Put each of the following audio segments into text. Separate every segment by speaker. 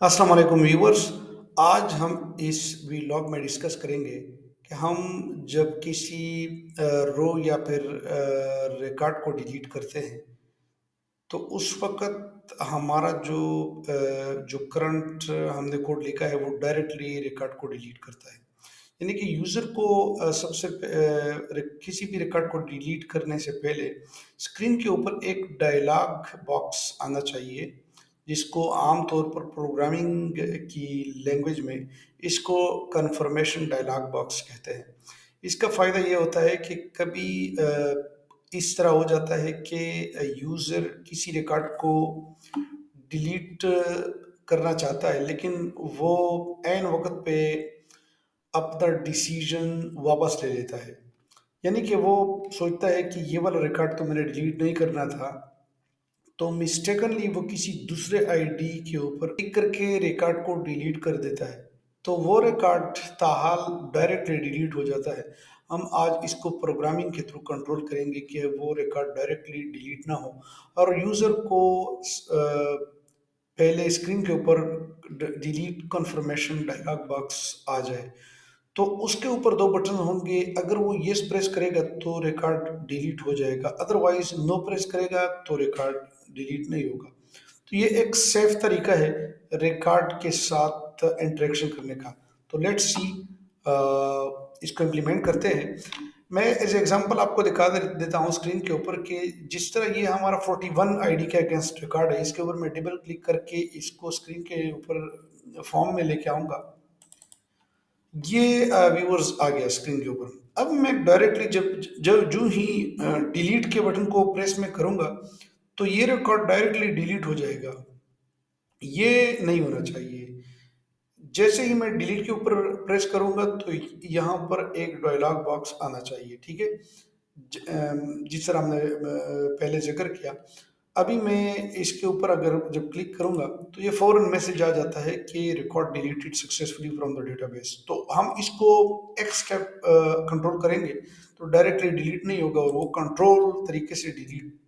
Speaker 1: अस्सलाम वालेकुम व्यूवर्स। आज हम इस व्लॉग में डिस्कस करेंगे कि हम जब किसी रो या फिर रिकॉर्ड को डिलीट करते हैं तो उस वक़्त हमारा जो करंट हमने कोड लिखा है वो डायरेक्टली रिकॉर्ड को डिलीट करता है। यानी कि यूज़र को किसी भी रिकॉर्ड को डिलीट करने से पहले स्क्रीन के ऊपर एक डायलॉग बॉक्स आना चाहिए, जिसको आम तौर पर प्रोग्रामिंग की लैंग्वेज में इसको कन्फर्मेशन डायलॉग बॉक्स कहते हैं। इसका फ़ायदा ये होता है कि कभी इस तरह हो जाता है कि यूज़र किसी रिकॉर्ड को डिलीट करना चाहता है, लेकिन वो ऐन वक़्त पे अपना डिसीजन वापस ले लेता है। यानी कि वो सोचता है कि ये वाला रिकॉर्ड तो मैंने डिलीट नहीं करना था, तो मिस्टेकनली वो किसी दूसरे आईडी के ऊपर क्लिक करके रिकॉर्ड को डिलीट कर देता है। तो वो रिकॉर्ड ताहाल डायरेक्टली डिलीट हो जाता है। हम आज इसको प्रोग्रामिंग के थ्रू कंट्रोल करेंगे कि वो रिकॉर्ड डायरेक्टली डिलीट ना हो और यूज़र को पहले स्क्रीन के ऊपर डिलीट कन्फर्मेशन डायलॉग बॉक्स आ जाए। तो उसके ऊपर 2 बटन होंगे, अगर वो येस प्रेस करेगा तो रिकॉर्ड डिलीट हो जाएगा, अदरवाइज़ नो प्रेस करेगा तो रिकॉर्ड डिलीट नहीं होगा। तो ये एक सेफ तरीका है रिकॉर्ड के साथ इंटरेक्शन करने का। तो लेट्स सी इसको इम्प्लीमेंट करते हैं। मैं एज एग्जांपल आपको दिखा देता हूँ स्क्रीन के ऊपर कि जिस तरह ये हमारा 41 आईडी के अगेंस्ट रिकॉर्ड है, इसके ऊपर मैं डबल क्लिक करके इसको स्क्रीन के ऊपर फॉर्म में लेके आऊँगा। ये व्यूअर्स आ गया स्क्रीन के ऊपर। अब मैं डायरेक्टली जब जब जो ही डिलीट के बटन को प्रेस में करूँगा, तो ये रिकॉर्ड डायरेक्टली डिलीट हो जाएगा। ये नहीं होना चाहिए। जैसे ही मैं डिलीट के ऊपर प्रेस करूँगा तो यहाँ पर एक डायलॉग बॉक्स आना चाहिए, ठीक है? जिस तरह हमने पहले ज़िक्र किया। अभी मैं इसके ऊपर अगर जब क्लिक करूँगा तो ये फ़ौरन मैसेज आ जाता है कि record deleted successfully from the database. तो हम इसको एक स्टेप कंट्रोल करेंगे तो डायरेक्टली डिलीट नहीं होगा और वो कंट्रोल तरीके से डिलीट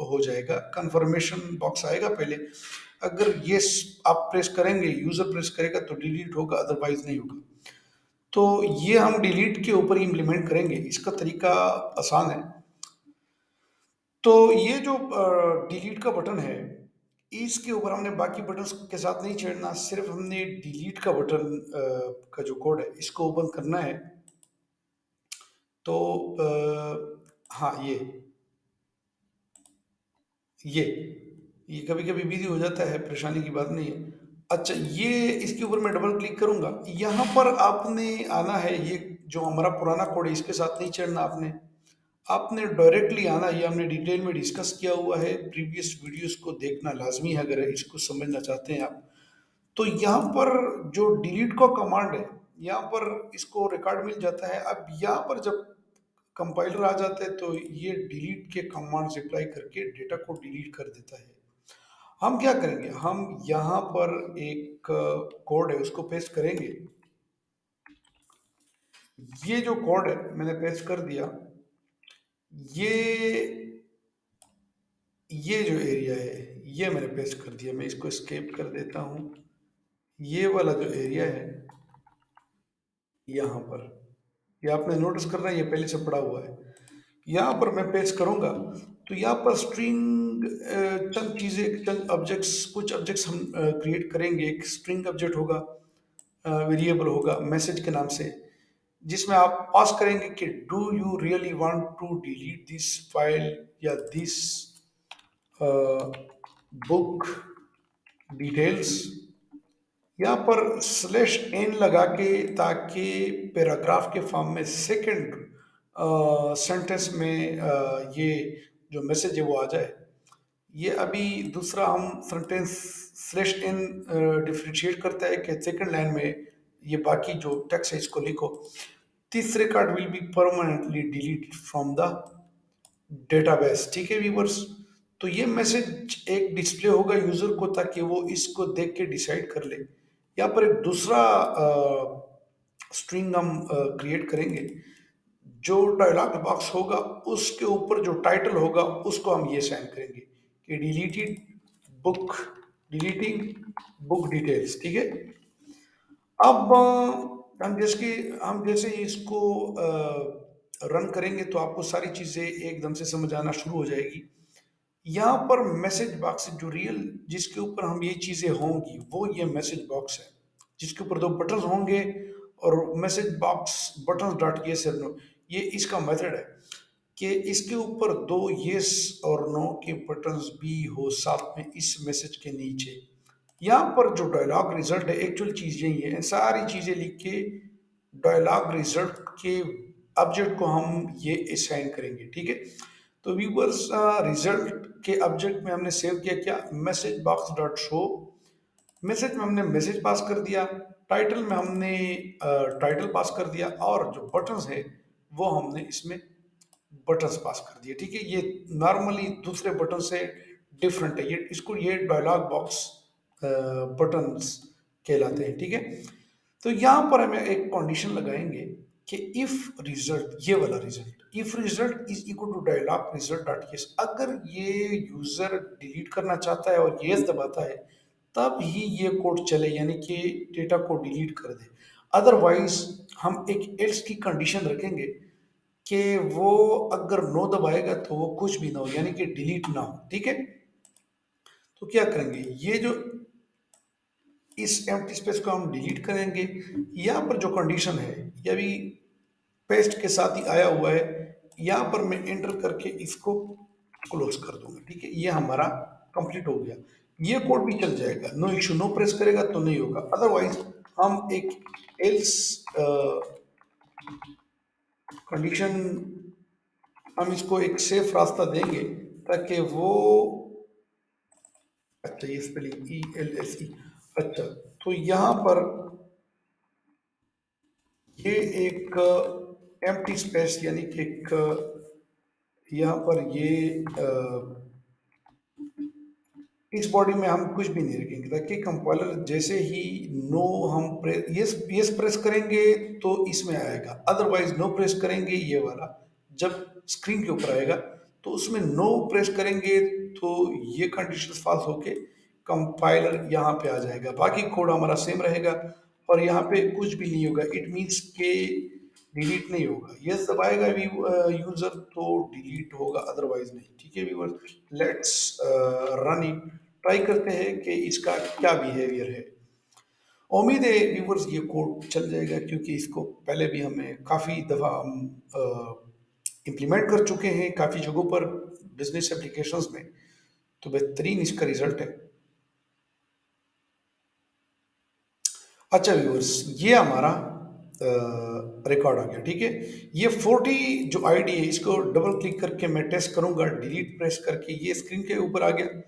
Speaker 1: हो जाएगा। कन्फर्मेशन बॉक्स आएगा पहले, अगर येस आप प्रेस करेंगे, यूज़र प्रेस करेगा तो डिलीट होगा, अदरवाइज़ नहीं होगा। तो ये हम डिलीट के ऊपर ही इम्प्लीमेंट करेंगे, इसका तरीका आसान है। तो ये जो डिलीट का बटन है, इसके ऊपर हमने बाकी बटन्स के साथ नहीं छेड़ना, सिर्फ हमने डिलीट का बटन का जो कोड है, इसको ओपन करना है। तो हाँ, ये ये कभी-कभी बिज़ी हो जाता है, परेशानी की बात नहीं है। अच्छा, ये इसके ऊपर मैं डबल क्लिक करूँगा, यहाँ पर आपने आना है, ये जो हमारा पुराना कोड है इसके साथ नहीं छेड़ना आपने। आपने डायरेक्टली आना, ये हमने डिटेल में डिस्कस किया हुआ है, प्रीवियस वीडियोज़ को देखना लाज़मी है अगर इसको समझना चाहते हैं आप। तो यहाँ पर जो डिलीट का कमांड है, यहाँ पर इसको रिकॉर्ड मिल जाता है। अब यहाँ पर जब कंपाइलर आ जाता है तो ये डिलीट के कमांड्स अप्लाई करके डेटा को डिलीट कर देता है। हम क्या करेंगे, हम यहाँ पर एक कोड है उसको पेस्ट करेंगे। ये जो कोड है मैंने पेस्ट कर दिया। ये ये जो एरिया है ये मैंने पेस्ट कर दिया। मैं इसको एस्केप कर देता हूँ। ये वाला जो एरिया है यहाँ पर, ये आपने नोटिस करना है, ये पहले से पड़ा हुआ है। यहाँ पर मैं पेस्ट करूँगा तो यहाँ पर स्ट्रिंग चंद चीज़ें, चंद ऑब्जेक्ट्स, कुछ ऑब्जेक्ट्स हम क्रिएट करेंगे। एक स्ट्रिंग ऑब्जेक्ट होगा, वेरिएबल होगा मैसेज के नाम से, जिसमें आप पास करेंगे कि do you really want to delete this file या दिस बुक डिटेल्स। यहाँ पर स्लैश एन लगा के, ताकि पैराग्राफ के फॉर्म में सेकंड सेंटेंस में ये जो मैसेज है वो आ जाए। ये अभी दूसरा हम सेंटेंस स्लैश एन डिफरेंशिएट करता है कि सेकंड लाइन में ये बाकी जो टेक्स्ट है इसको लिखो। तीसरे card will be permanently delete from the database, ठीक है व्यूवर्स। तो ये मैसेज एक डिस्प्ले होगा यूजर को, ताकि वो इसको देख के डिसाइड कर ले। यहाँ पर एक दूसरा स्ट्रिंग हम क्रिएट करेंगे। जो डायलॉग बॉक्स होगा उसके ऊपर जो टाइटल होगा उसको हम ये साइन करेंगे कि deleted book deleting book details, ठीक है। अब हम जैसे ही इसको रन करेंगे तो आपको सारी चीज़ें एकदम से समझ आना शुरू हो जाएगी। यहाँ पर मैसेज बॉक्स जो रियल जिसके ऊपर हम ये चीज़ें होंगी वो ये मैसेज बॉक्स है, जिसके ऊपर दो बटन होंगे और मैसेज बॉक्स बटन डॉट ये सर नो, ये इसका मेथड है कि इसके ऊपर दो यस और नो के बटन्स भी हो साथ में इस मैसेज के नीचे। यहाँ पर जो डायलॉग रिजल्ट है एक्चुअल चीज़ यही है, सारी चीज़ें लिख के डायलॉग रिजल्ट के ऑब्जेक्ट को हम ये असाइन करेंगे, ठीक है। तो व्यूवर्स रिजल्ट के ऑब्जेक्ट में हमने सेव किया क्या, message box dot show. Message में हमने मैसेज पास कर दिया, टाइटल में हमने टाइटल पास कर दिया, और जो बटन्स है वो हमने इसमें बटन्स पास कर दिए, ठीक है। ये नॉर्मली दूसरे बटन से डिफरेंट है, ये इसको ये डायलॉग बॉक्स बटन्स कहलाते हैं, ठीक है। तो यहाँ पर हमें एक कंडीशन लगाएंगे कि इफ रिजल्ट, ये वाला result, if result is equal to dialog result dot yes, अगर ये यूजर डिलीट करना चाहता है और यस दबाता है तब ही ये कोड चले, यानी कि डेटा को डिलीट कर दे। अदरवाइज हम एक एल्स की कंडीशन रखेंगे कि वो अगर नो दबाएगा तो वो कुछ भी ना हो, यानी कि डिलीट ना हो, ठीक है। तो क्या करेंगे, ये जो इस एम्प्टी स्पेस को हम डिलीट करेंगे। यहाँ पर जो कंडीशन है ये भी पेस्ट के साथ ही आया हुआ है, यहाँ पर मैं एंटर करके इसको क्लोज कर दूंगा, ठीक है। ये हमारा कंप्लीट हो गया, ये कोड भी चल जाएगा, नो इशू। नो प्रेस करेगा तो नहीं होगा, अदरवाइज हम एक एल्स कंडीशन, हम इसको एक सेफ रास्ता देंगे ताकि वो, अच्छा ये spelling E L S E, अच्छा। तो यहाँ पर ये एक एम्प्टी स्पेस, यानी कि एक यहाँ पर ये इस बॉडी में हम कुछ भी नहीं रखेंगे ताकि कंपाइलर जैसे ही नो हम यस यस प्रेस करेंगे तो इसमें आएगा, अदरवाइज नो प्रेस करेंगे ये वाला जब स्क्रीन के ऊपर आएगा तो उसमें नो प्रेस करेंगे तो ये कंडीशन फॉल्स होके कंपाइलर यहाँ पे आ जाएगा, बाकी कोड हमारा सेम रहेगा और यहाँ पे कुछ भी नहीं होगा। इट मीन्स के डिलीट नहीं होगा, यस दबाएगा यूजर तो डिलीट होगा, अदरवाइज नहीं, ठीक है viewers. Let's run it, try करते हैं कि इसका क्या बिहेवियर है। उम्मीद है व्यूअर्स ये कोड चल जाएगा, क्योंकि इसको पहले भी हमें काफ़ी दफ़ा हम इम्प्लीमेंट कर चुके हैं काफ़ी जगहों पर बिजनेस एप्लीकेशंस में, तो बेहतरीन इसका रिजल्ट है। अच्छा व्यूअर्स, ये हमारा रिकॉर्ड आ गया, ठीक है। ये 40 जो आईडी है इसको डबल क्लिक करके मैं टेस्ट करूंगा, डिलीट प्रेस करके ये स्क्रीन के ऊपर आ गया।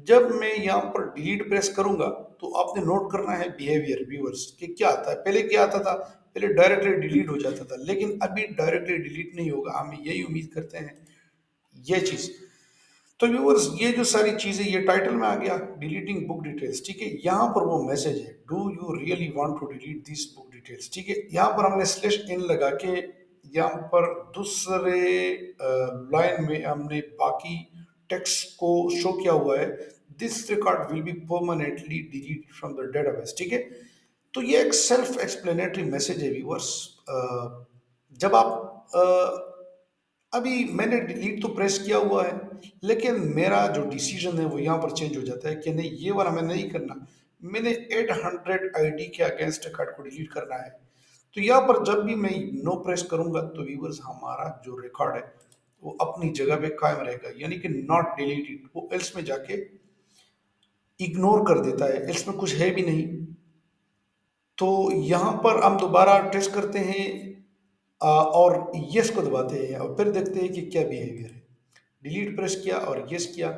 Speaker 1: जब मैं यहाँ पर डिलीट प्रेस करूंगा तो आपने नोट करना है बिहेवियर व्यूअर्स कि क्या आता है। पहले क्या आता था, पहले डायरेक्टली डिलीट हो जाता था, लेकिन अभी डायरेक्टली डिलीट नहीं होगा, हम यही उम्मीद करते हैं ये चीज़। तो व्यूअर्स ये जो सारी चीजें ये टाइटल में आ गया डिलीटिंग बुक डिटेल्स, ठीक है। यहाँ पर वो मैसेज है, do you really want to delete this book details, ठीक है। यहाँ पर हमने स्लैश इन लगा के यहाँ पर दूसरे लाइन में हमने बाकी टेक्स्ट को शो किया हुआ है, this record will be permanently delete from the database, ठीक है। तो ये एक सेल्फ एक्सप्लेनेटरी मैसेज है व्यूअर्स। जब आप अभी मैंने डिलीट तो प्रेस किया हुआ है, लेकिन मेरा जो डिसीजन है वो यहाँ पर चेंज हो जाता है कि नहीं ये वाला मैं नहीं करना, मैंने 800 आईडी के अगेंस्ट कार्ड को डिलीट करना है। तो यहाँ पर जब भी मैं नो प्रेस करूंगा तो व्यूवर्स हमारा जो रिकॉर्ड है वो अपनी जगह पे कायम रहेगा, यानी कि नॉट डिलीटेड, वो एल्स में जाके इग्नोर कर देता है, एल्स में कुछ है भी नहीं। तो यहाँ पर हम दोबारा टेस्ट करते हैं और यस को दबाते हैं और फिर देखते हैं कि क्या बिहेवियर है। डिलीट प्रेस किया और यस किया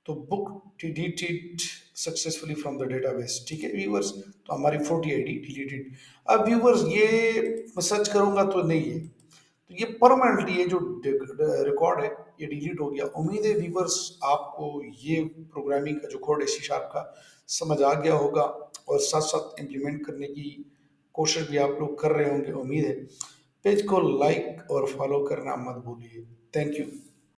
Speaker 1: तो book deleted successfully from the database, ठीक है व्यूअर्स। तो हमारी 40 आईडी डिलीटेड। अब व्यूअर्स ये मैं सर्च करूंगा तो नहीं है, तो ये परमानेंटली ये जो रिकॉर्ड है ये डिलीट हो गया। उम्मीद है व्यूअर्स आपको ये प्रोग्रामिंग का जो कोड है सी शार्प का समझ आ गया होगा और साथ साथ इम्प्लीमेंट करने की कोशिश भी आप लोग कर रहे होंगे, उम्मीद है। पेज को लाइक और फॉलो करना मत भूलिए। Thank you.